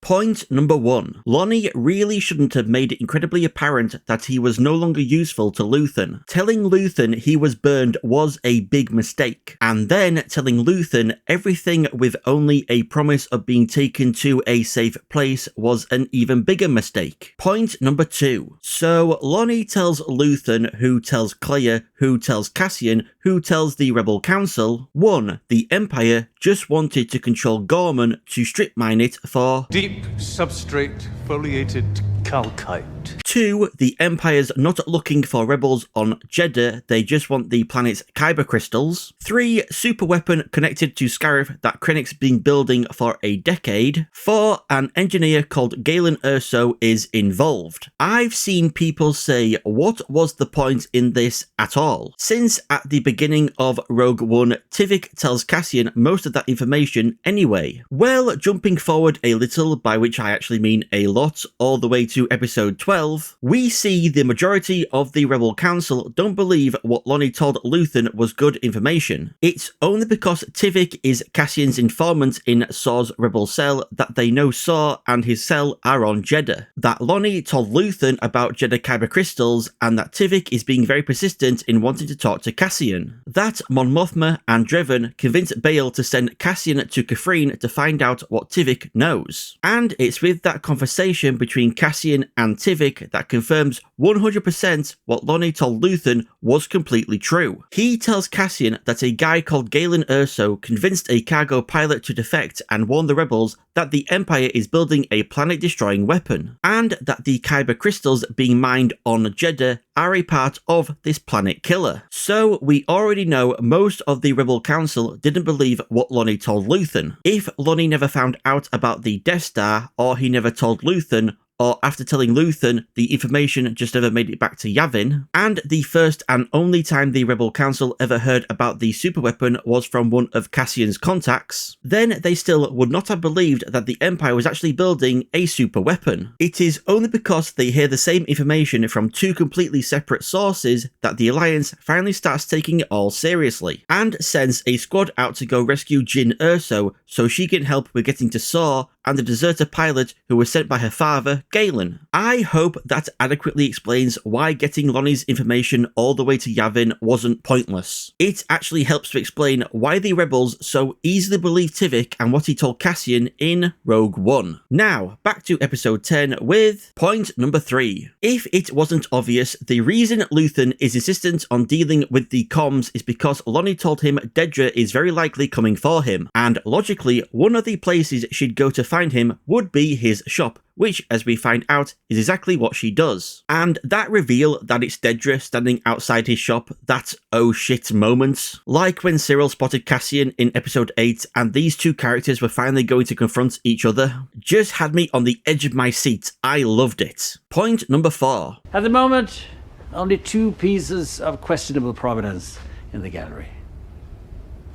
Point number 1. Lonnie really shouldn't have made it incredibly apparent that he was no longer useful to Luthen. Telling Luthen he was burned was a big mistake, and then telling Luthen everything with only a promise of being taken to a safe place was an even bigger mistake. Point number 2. So Lonnie tells Luthen, who tells Clea, who tells Cassian, who tells the Rebel Council, 1. The Empire just wanted to control Gorman to strip mine it for deep substrate foliated calcite. 2. The Empire's not looking for rebels on Jeddah, they just want the planet's kyber crystals. 3. Superweapon connected to Scarif that Krennic's been building for a decade. 4. An engineer called Galen Erso is involved. I've seen people say, what was the point in this at all? Since at the beginning of Rogue One, Tivik tells Cassian most of that information anyway. Well, jumping forward a little, by which I actually mean a lot, all the way to episode 12, we see the majority of the Rebel Council don't believe what Lonnie told Luthen was good information. It's only because Tivik is Cassian's informant in Saw's rebel cell that they know Saw and his cell are on Jeddah. That Lonnie told Luthen about Jeddah kyber crystals, and that Tivik is being very persistent in wanting to talk to Cassian. That Mon Mothma and Dreven convinced Bail to send Cassian to Kafrene to find out what Tivik knows. And it's with that conversation between Cassian and Tivik that confirms 100% what Lonnie told Luthen was completely true. He tells Cassian that a guy called Galen Erso convinced a cargo pilot to defect and warn the rebels that the Empire is building a planet-destroying weapon, and that the kyber crystals being mined on Jeddah are a part of this planet killer. So we already know most of the Rebel Council didn't believe what Lonnie told Luthen. If Lonnie never found out about the Death Star, or he never told Luthen, or after telling Luthen, the information just never made it back to Yavin, and the first and only time the Rebel Council ever heard about the superweapon was from one of Cassian's contacts, then they still would not have believed that the Empire was actually building a superweapon. It is only because they hear the same information from two completely separate sources that the Alliance finally starts taking it all seriously, and sends a squad out to go rescue Jyn Erso so she can help with getting to Saw and the deserter pilot who was sent by her father, Galen. I hope that adequately explains why getting Lonnie's information all the way to Yavin wasn't pointless. It actually helps to explain why the rebels so easily believed Tivik and what he told Cassian in Rogue One. Now, back to episode 10 with point number 3. If it wasn't obvious, the reason Luthen is insistent on dealing with the comms is because Lonnie told him Dedra is very likely coming for him, and logically, one of the places she'd go to find him would be his shop, which, as we find out, is exactly what she does. And that reveal that it's Dedra standing outside his shop, that oh shit moment, like when Cyril spotted Cassian in episode 8 and these two characters were finally going to confront each other, just had me on the edge of my seat. I loved it. Point number 4. At the moment, only 2 pieces of questionable provenance in the gallery.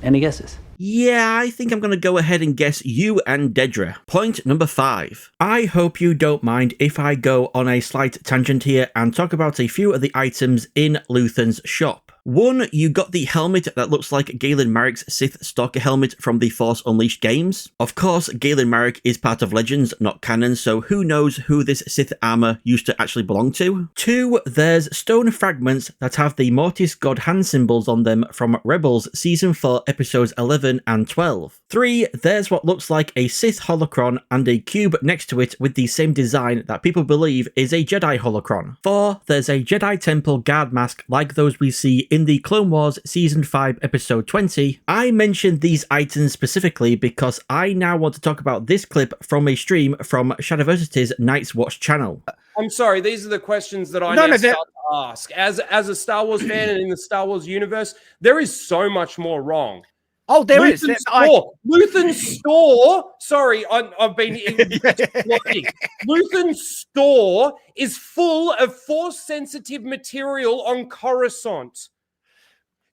Any guesses? Yeah, I think I'm going to go ahead and guess you and Dedra. Point number 5. I hope you don't mind if I go on a slight tangent here and talk about a few of the items in Luthen's shop. 1, you got the helmet that looks like Galen Marrick's Sith Stalker helmet from the Force Unleashed games. Of course, Galen Marrick is part of Legends, not canon, so who knows who this Sith armor used to actually belong to. 2, there's stone fragments that have the Mortis God hand symbols on them from Rebels Season 4 episodes 11 and 12. 3, there's what looks like a Sith holocron and a cube next to it with the same design that people believe is a Jedi holocron. 4, there's a Jedi Temple guard mask like those we see in the Clone Wars Season 5 Episode 20. I mentioned these items specifically because I now want to talk about this clip from a stream from Shadowversity's Night's Watch channel. I'm sorry, these are the questions that I now start to ask. As a Star Wars fan and in the Star Wars universe, there is so much more wrong. Oh, there is. Luthen's store. Sorry, I've been exploding. Luthen's store is full of Force-sensitive material on Coruscant.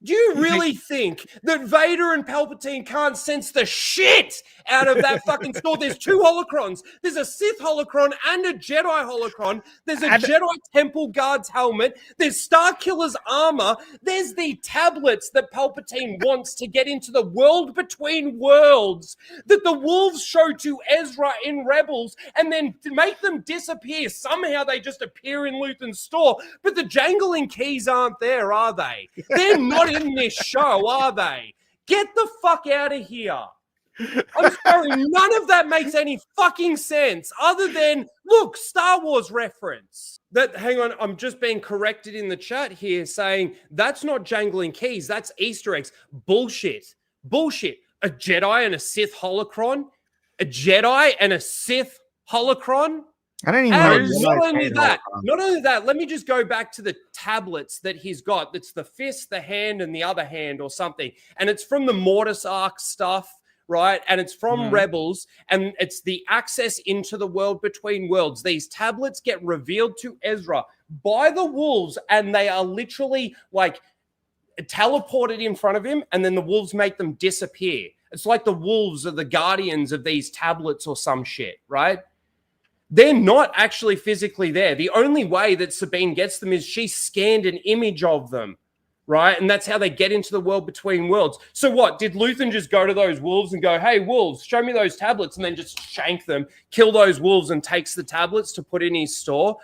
Do you really think that Vader and Palpatine can't sense the shit out of that fucking store? There's 2 holocrons. There's a Sith holocron and a Jedi holocron. There's a Jedi Temple Guard's helmet. There's Starkiller's armor. There's the tablets that Palpatine wants to get into the world between worlds that the wolves show to Ezra in Rebels and then to make them disappear. Somehow they just appear in Luthen's store. But the jangling keys aren't there, are they? They're not in this show, are they? Get the fuck out of here. I'm sorry, none of that makes any fucking sense other than, look, Star Wars reference. Hang on, I'm just being corrected in the chat here saying that's not jangling keys, that's Easter eggs. Bullshit. A Jedi and a Sith holocron? A Jedi and a Sith holocron? I don't even know. Not only that, let me just go back to the tablets that he's got. That's the fist, the hand, and the other hand or something. And it's from the Mortis Arc stuff, right? And it's from Rebels, and it's the access into the world between worlds. These tablets get revealed to Ezra by the wolves, and they are literally like teleported in front of him, and then the wolves make them disappear. It's like the wolves are the guardians of these tablets or some shit, right? They're not actually physically there. The only way that Sabine gets them is she scanned an image of them, right? And that's how they get into the world between worlds. So what? Did Luthen just go to those wolves and go, hey, wolves, show me those tablets, and then just shank them, kill those wolves, and takes the tablets to put in his store?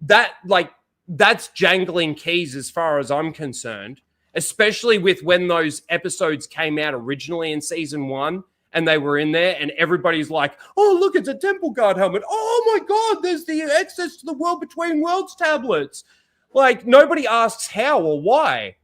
That's jangling keys as far as I'm concerned, especially with when those episodes came out originally in season 1. And they were in there, and everybody's like, oh, look, it's a Temple Guard helmet. Oh, my God, there's the access to the world between worlds tablets. Like, nobody asks how or why.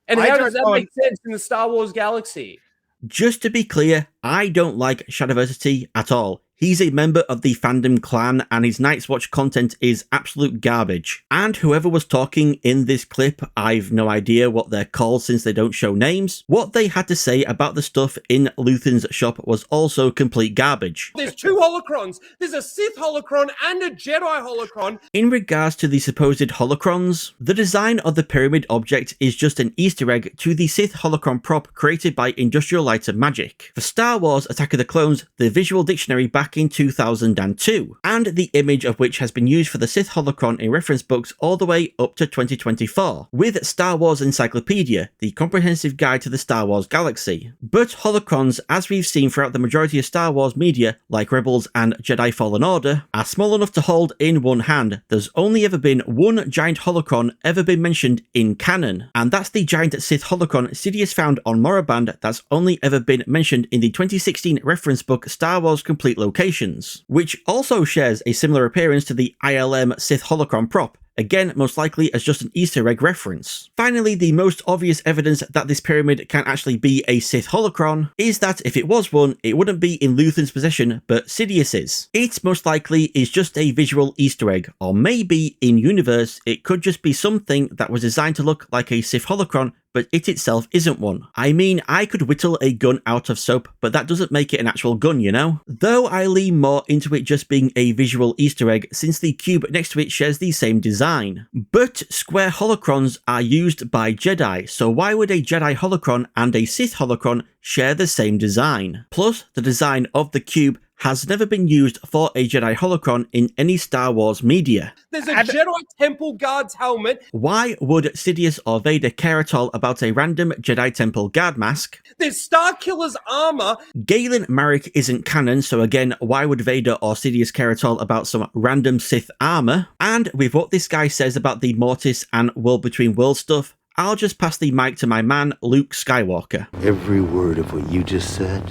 And how does that make sense in the Star Wars galaxy? Just to be clear, I don't like Shadowversity at all. He's a member of the fandom clan, and his Night's Watch content is absolute garbage. And whoever was talking in this clip, I've no idea what they're called since they don't show names. What they had to say about the stuff in Luthen's shop was also complete garbage. There's 2 holocrons. There's a Sith holocron and a Jedi holocron. In regards to the supposed holocrons, the design of the pyramid object is just an Easter egg to the Sith holocron prop created by Industrial Light and Magic. For Star Wars Attack of the Clones, the visual dictionary back in 2002, and the image of which has been used for the Sith holocron in reference books all the way up to 2024, with Star Wars Encyclopedia, the comprehensive guide to the Star Wars galaxy. But holocrons, as we've seen throughout the majority of Star Wars media, like Rebels and Jedi Fallen Order, are small enough to hold in one hand. There's only ever been one giant holocron ever been mentioned in canon, and that's the giant Sith holocron Sidious found on Moraband that's only ever been mentioned in the 2016 reference book Star Wars Complete Locations, which also shares a similar appearance to the ILM Sith holocron prop, again most likely as just an Easter egg reference. Finally, the most obvious evidence that this pyramid can actually be a Sith holocron is that if it was one, it wouldn't be in Luthen's possession, but Sidious's. It most likely is just a visual Easter egg, or maybe in universe it could just be something that was designed to look like a Sith holocron, but it itself isn't one. I mean, I could whittle a gun out of soap, but that doesn't make it an actual gun, you know? Though I lean more into it just being a visual Easter egg, since the cube next to it shares the same design. But square holocrons are used by Jedi, so why would a Jedi holocron and a Sith holocron share the same design? Plus, the design of the cube has never been used for a Jedi holocron in any Star Wars media. There's a Jedi Temple Guard's helmet. Why would Sidious or Vader care at all about a random Jedi Temple Guard mask? There's Starkiller's armor. Galen Marek isn't canon, so again, why would Vader or Sidious care at all about some random Sith armor? And with what this guy says about the Mortis and World Between Worlds stuff, I'll just pass the mic to my man, Luke Skywalker. Every word of what you just said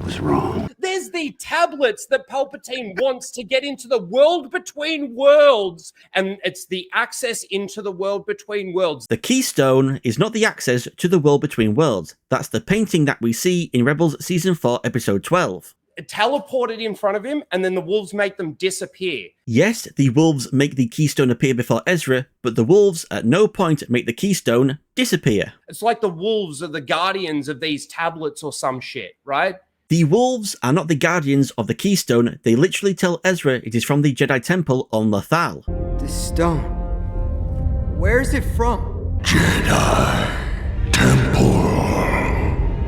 was wrong. There's the tablets that Palpatine wants to get into the world between worlds, and it's the access into the world between worlds. The keystone is not the access to the world between worlds. That's the painting that we see in Rebels Season 4, Episode 12. Teleported in front of him, and then the wolves make them disappear. Yes, the wolves make the keystone appear before Ezra, but the wolves at no point make the keystone disappear. It's like the wolves are the guardians of these tablets or some shit, right? The wolves are not the guardians of the keystone. They literally tell Ezra it is from the Jedi Temple on Lothal. This stone, where is it from?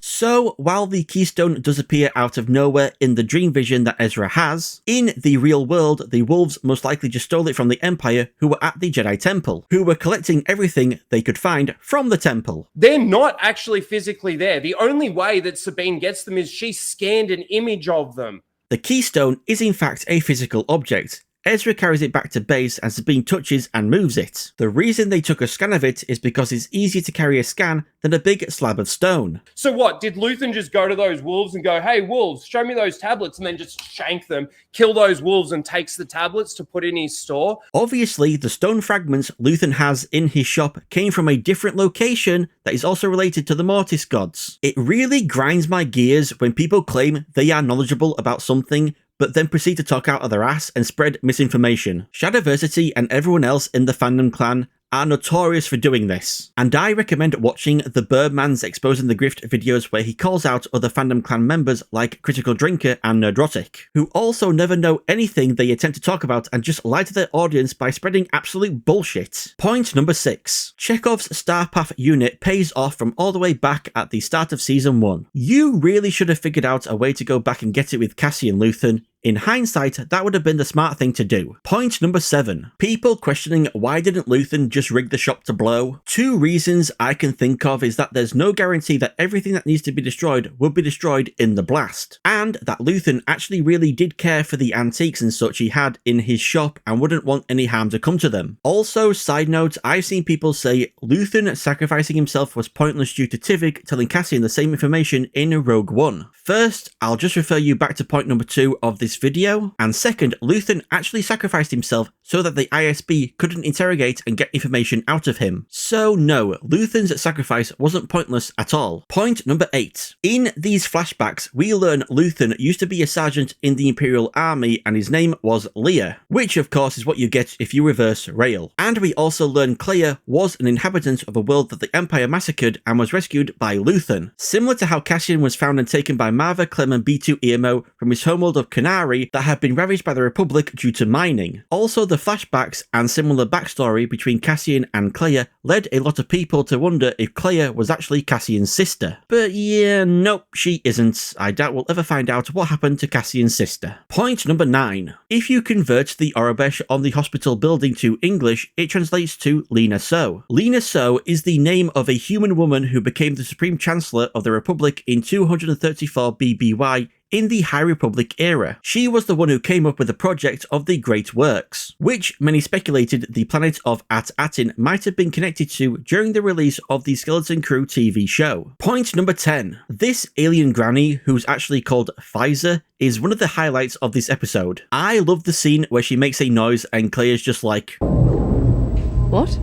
So, while the keystone does appear out of nowhere in the dream vision that Ezra has, in the real world, the wolves most likely just stole it from the Empire who were at the Jedi Temple, who were collecting everything they could find from the temple. They're not actually physically there. The only way that Sabine gets them is she scanned an image of them. The keystone is in fact a physical object. Ezra carries it back to base and Sabine touches and moves it. The reason they took a scan of it is because it's easier to carry a scan than a big slab of stone. So what, did Luthen just go to those wolves and go, hey, wolves, show me those tablets, and then just shank them, kill those wolves, and takes the tablets to put in his store? Obviously, the stone fragments Luthen has in his shop came from a different location that is also related to the Mortis gods. It really grinds my gears when people claim they are knowledgeable about something but then proceed to talk out of their ass and spread misinformation. Shadowversity and everyone else in the fandom clan are notorious for doing this, and I recommend watching the Birdman's Exposing the Grift videos where he calls out other fandom clan members like Critical Drinker and Nerdrotic, who also never know anything they attempt to talk about and just lie to their audience by spreading absolute bullshit. Point number 6. Chekhov's Starpath unit pays off from all the way back at the start of Season 1. You really should have figured out a way to go back and get it with Cassie and Luthen. In hindsight, that would have been the smart thing to do. Point number 7. People questioning why didn't Luthen just rig the shop to blow? 2 reasons I can think of is that there's no guarantee that everything that needs to be destroyed will be destroyed in the blast, and that Luthen actually really did care for the antiques and such he had in his shop and wouldn't want any harm to come to them. Also, side note, I've seen people say Luthen sacrificing himself was pointless due to Tivik telling Cassian the same information in Rogue One. First, I'll just refer you back to point number 2 of this video, and second, Luthen actually sacrificed himself so that the ISB couldn't interrogate and get information out of him. So no, Luthen's sacrifice wasn't pointless at all. Point number 8. In these flashbacks, we learn Luthen used to be a sergeant in the Imperial Army and his name was Leia, which of course is what you get if you reverse Rail. And we also learn Clea was an inhabitant of a world that the Empire massacred and was rescued by Luthen. Similar to how Cassian was found and taken by Marva, Clem and B2 EMO from his homeworld of Canary that had been ravaged by the Republic due to mining. Also, the flashbacks and similar backstory between Cassian and Clea led a lot of people to wonder if Clea was actually Cassian's sister. But yeah, nope, she isn't. I doubt we'll ever find out what happened to Cassian's sister. Point number 9. If you convert the Aurebesh on the hospital building to English, it translates to Lena So. Lena So is the name of a human woman who became the Supreme Chancellor of the Republic in 234 BBY in the High Republic era. She was the one who came up with the project of the Great Works, which many speculated the planet of At-Atin might have been connected to during the release of the Skeleton Crew TV show. Point number 10. This alien granny, who's actually called Pfizer, is one of the highlights of this episode. I love the scene where she makes a noise and Clea's just like, "What?"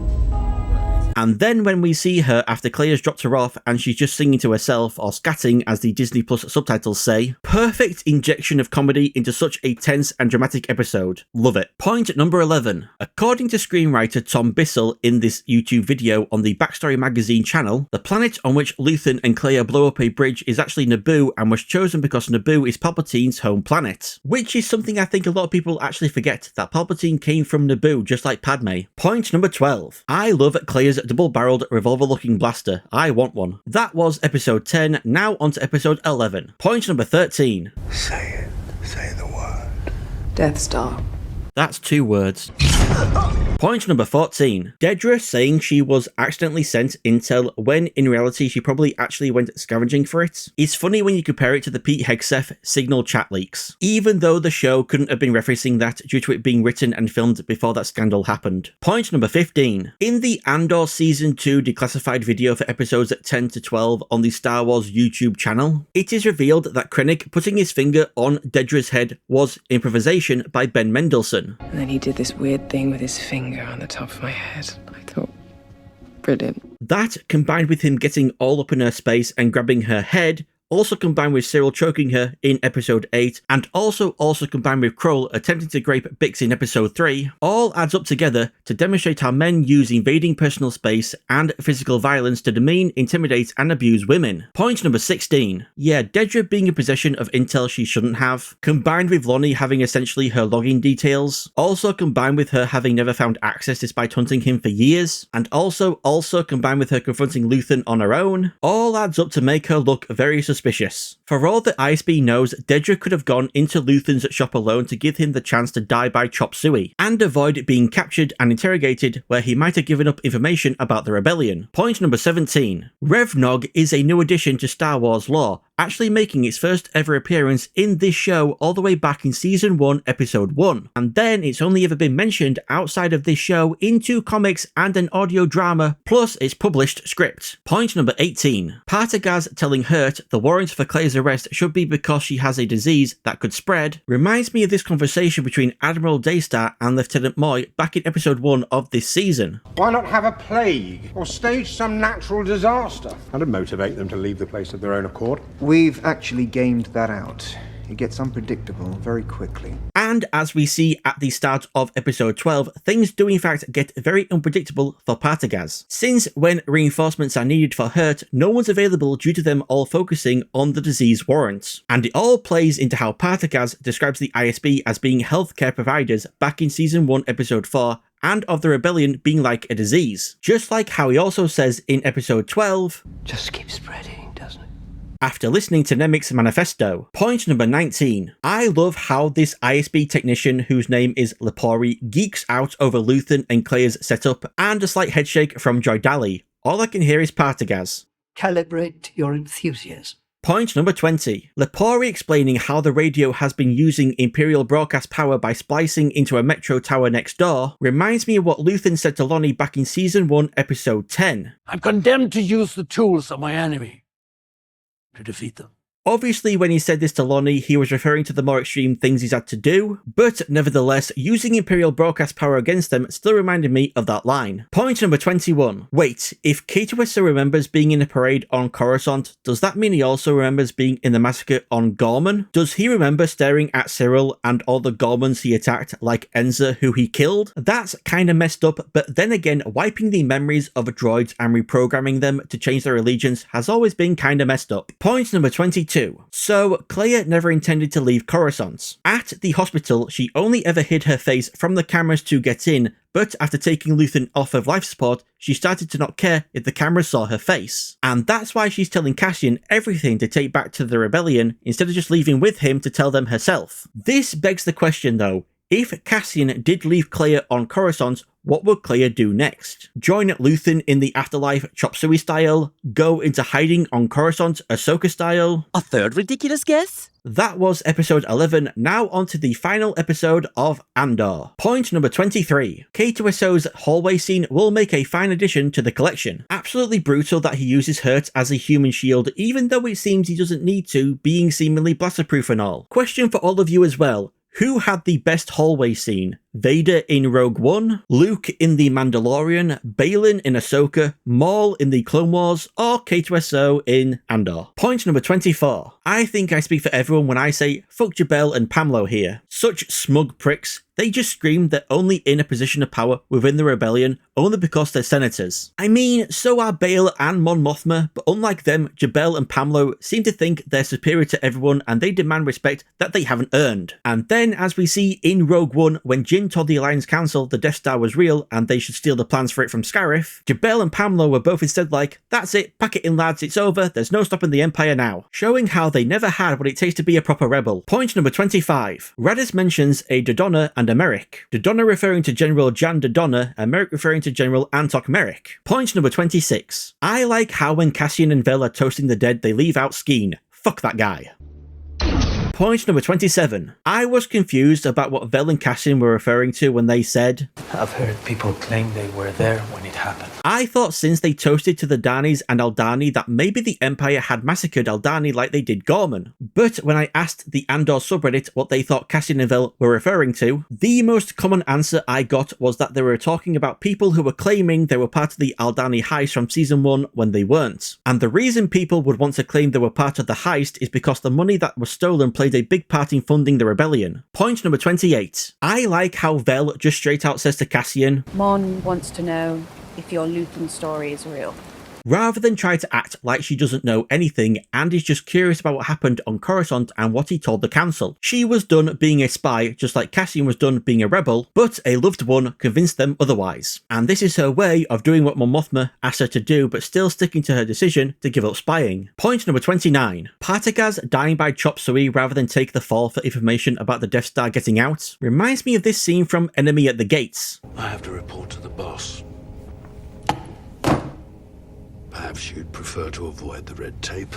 And then when we see her after Clea's dropped her off and she's just singing to herself, or scatting as the Disney Plus subtitles say, perfect injection of comedy into such a tense and dramatic episode. Love it. Point number 11. According to screenwriter Tom Bissell in this YouTube video on the Backstory Magazine channel, the planet on which Luthen and Clea blow up a bridge is actually Naboo and was chosen because Naboo is Palpatine's home planet. Which is something I think a lot of people actually forget, that Palpatine came from Naboo just like Padme. Point number 12. I love Clea's double-barreled revolver-looking blaster. I want one. That was episode 10, now on to episode 11. Point number 13. Say it. Say the word. Death Star. That's 2 words. Point number 14. Dedra saying she was accidentally sent intel when in reality she probably actually went scavenging for it. It's funny when you compare it to the Pete Hegseth Signal chat leaks, even though the show couldn't have been referencing that due to it being written and filmed before that scandal happened. Point number 15. In the Andor Season 2 declassified video for episodes 10 to 12 on the Star Wars YouTube channel, it is revealed that Krennic putting his finger on Dedra's head was improvisation by Ben Mendelsohn. And then he did this weird thing with his finger on the top of my head. I thought, brilliant. That, combined with him getting all up in her space and grabbing her head, also combined with Cyril choking her in episode 8, and also combined with Krull attempting to grape Bix in episode 3, all adds up together to demonstrate how men use invading personal space and physical violence to demean, intimidate, and abuse women. Point number 16. Yeah, Dedra being in possession of intel she shouldn't have, combined with Lonnie having essentially her login details, also combined with her having never found access despite hunting him for years, and also combined with her confronting Luthen on her own, all adds up to make her look very suspicious. For all that ISB knows, Dedra could have gone into Luthen's shop alone to give him the chance to die by chop suey, and avoid being captured and interrogated where he might have given up information about the rebellion. Point number 17. Rev Nog is a new addition to Star Wars lore, actually making its first ever appearance in this show all the way back in Season 1, Episode 1. And then it's only ever been mentioned outside of this show in 2 comics and an audio drama, plus its published script. Point number 18. Partagaz telling Hurt the warrant for Clay's arrest should be because she has a disease that could spread reminds me of this conversation between Admiral Daystar and Lieutenant Moy back in Episode 1 of this season. Why not have a plague or stage some natural disaster? That'd motivate them to leave the place of their own accord. We've actually gamed that out. It gets unpredictable very quickly. And as we see at the start of episode 12, things do in fact get very unpredictable for Partagaz. Since when reinforcements are needed for Hurt, no one's available due to them all focusing on the disease warrants. And it all plays into how Partagaz describes the ISB as being healthcare providers back in Season 1 Episode 4, and of the rebellion being like a disease. Just like how he also says in episode 12, Just keep spreading, doesn't it? after listening to Nemik's manifesto. Point number 19. I love how this ISB technician, whose name is Lepori, geeks out over Luthen and Claire's setup, and a slight headshake from Joy Daly. All I can hear is Partagaz. Calibrate your enthusiasm. Point number 20. Lepori explaining how the radio has been using Imperial broadcast power by splicing into a metro tower next door reminds me of what Luthen said to Lonnie back in Season 1, Episode 10. I'm condemned to use the tools of my enemy to defeat them. Obviously, when he said this to Lonnie, he was referring to the more extreme things he's had to do, but nevertheless, using Imperial broadcast power against them still reminded me of that line. Point number 21. Wait, if K2SO remembers being in a parade on Coruscant, does that mean he also remembers being in the massacre on Gorman? Does he remember staring at Cyril and all the Gormans he attacked, like Enza, who he killed? That's kinda messed up, but then again, wiping the memories of droids and reprogramming them to change their allegiance has always been kinda messed up. Point number 22. So, Claire never intended to leave Coruscant. At the hospital, she only ever hid her face from the cameras to get in, but after taking Luthen off of life support, she started to not care if the cameras saw her face. And that's why she's telling Cassian everything to take back to the rebellion, instead of just leaving with him to tell them herself. This begs the question though, if Cassian did leave Claire on Coruscant, what would Claire do next? Join Luthen in the afterlife chop suey style? Go into hiding on Coruscant Ahsoka style? A third ridiculous guess? That was episode 11, now on to the final episode of Andor. Point number 23. K2SO's hallway scene will make a fine addition to the collection. Absolutely brutal that he uses Hurt as a human shield, even though it seems he doesn't need to, being seemingly blasterproof and all. Question for all of you as well. Who had the best hallway scene? Vader in Rogue One, Luke in The Mandalorian, Balin in Ahsoka, Maul in the Clone Wars, or K2SO in Andor? Point number 24. I think I speak for everyone when I say fuck Jabel and Pamlo here. Such smug pricks. They just scream they're only in a position of power within the rebellion only because they're senators. I mean, so are Bail and Mon Mothma, but unlike them, Jabel and Pamlo seem to think they're superior to everyone and they demand respect that they haven't earned. And then, as we see in Rogue One, when Jyn told the Alliance Council the Death Star was real and they should steal the plans for it from Scarif, Jabel and Pamlo were both instead like, that's it, pack it in lads, it's over, there's no stopping the Empire now. Showing how they never had what it takes to be a proper rebel. Point number 25. Radis mentions a Dodonna and a Merrick. Dodonna referring to General Jan Dodonna and Merrick referring to General Antok Merrick. Point number 26. I like how when Cassian and Vel are toasting the dead they leave out Skeen. Fuck that guy. Point number 27. I was confused about what Vel and Cassian were referring to when they said, I've heard people claim they were there when it happened. I thought since they toasted to the Danis and Aldani that maybe the Empire had massacred Aldani like they did Gorman. But when I asked the Andor subreddit what they thought Cassian and Vel were referring to, the most common answer I got was that they were talking about people who were claiming they were part of the Aldani heist from season 1 when they weren't. And the reason people would want to claim they were part of the heist is because the money that was stolen played a big part in funding the rebellion. Point number 28. I like how Vel just straight out says to Cassian, Mon wants to know if your Luthen story is real. Rather than try to act like she doesn't know anything and is just curious about what happened on Coruscant and what he told the council. She was done being a spy just like Cassian was done being a rebel, but a loved one convinced them otherwise. And this is her way of doing what Mon Mothma asked her to do but still sticking to her decision to give up spying. Point number 29. Partagaz dying by chop suey rather than take the fall for information about the Death Star getting out reminds me of this scene from Enemy at the Gates. I have to report to the boss. Perhaps you'd prefer to avoid the red tape.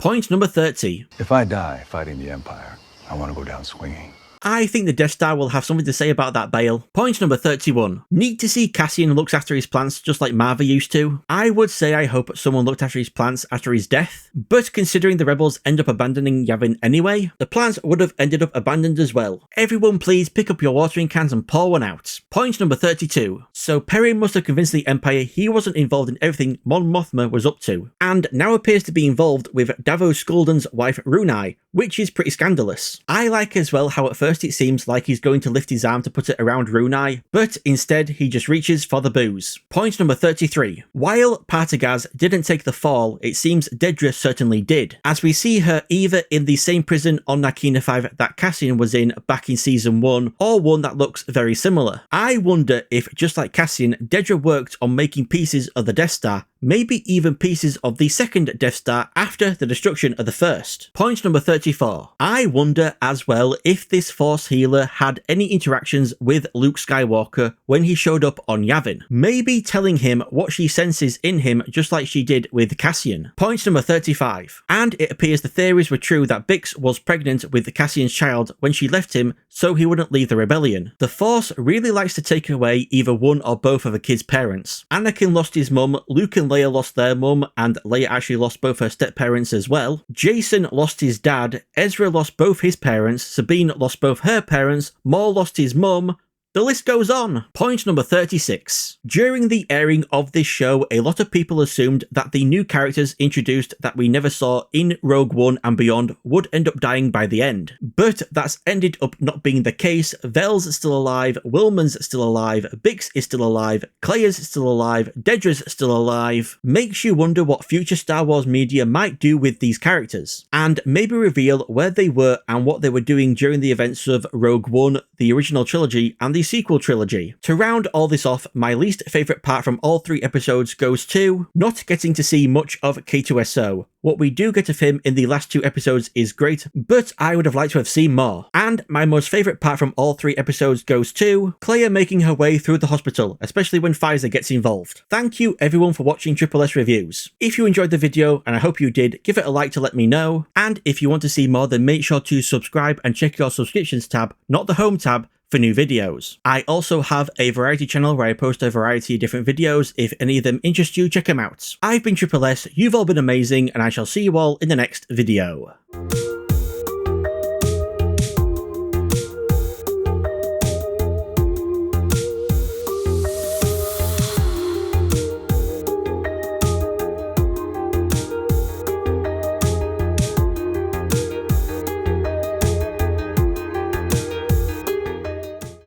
Point number 30. If I die fighting the Empire, I want to go down swinging. I think the Death Star will have something to say about that, Bale. Point number 31. Neat to see Cassian looks after his plants just like Marva used to. I would say I hope someone looked after his plants after his death, but considering the rebels end up abandoning Yavin anyway, the plants would have ended up abandoned as well. Everyone please pick up your watering cans and pour one out. Point number 32. So Perrin must have convinced the Empire he wasn't involved in everything Mon Mothma was up to, and now appears to be involved with Davos Skulden's wife Runai, which is pretty scandalous. I like as well how at first it seems like he's going to lift his arm to put it around Runai, but instead he just reaches for the booze. Point number 33. While Partagaz didn't take the fall, it seems Dedra certainly did, as we see her either in the same prison on Narkina 5 that Cassian was in back in season 1, or one that looks very similar. I wonder if, just like Cassian, Dedra worked on making pieces of the Death Star, maybe even pieces of the second Death Star after the destruction of the first. Point number 34. I wonder as well if this Force healer had any interactions with Luke Skywalker when he showed up on Yavin, maybe telling him what she senses in him just like she did with Cassian. Point number 35. And it appears the theories were true that Bix was pregnant with Cassian's child when she left him so he wouldn't leave the rebellion. The Force really likes to take away either one or both of a kid's parents. Anakin lost his mum, Luke and Leia lost their mum, and Leia actually lost both her step-parents as well. Jason lost his dad, Ezra lost both his parents, Sabine lost both her parents, Maul lost his mum. The list goes on. Point number 36. During the airing of this show, a lot of people assumed that the new characters introduced that we never saw in Rogue One and beyond would end up dying by the end. But that's ended up not being the case. Vel's still alive, Wilman's still alive, Bix is still alive, Clea's still alive, Dedra's still alive. Makes you wonder what future Star Wars media might do with these characters, and maybe reveal where they were and what they were doing during the events of Rogue One, the original trilogy, and the sequel trilogy. To round all this off, my least favourite part from all 3 episodes goes to not getting to see much of K2SO. What we do get of him in the last 2 episodes is great, but I would have liked to have seen more. And my most favourite part from all 3 episodes goes to Clea making her way through the hospital, especially when Pfizer gets involved. Thank you everyone for watching Triple S Reviews. If you enjoyed the video, and I hope you did, give it a like to let me know. And if you want to see more, then make sure to subscribe and check your subscriptions tab, not the home tab, for new videos. I also have a variety channel where I post a variety of different videos. If any of them interest you, check them out. I've been Triple S, you've all been amazing, and I shall see you all in the next video.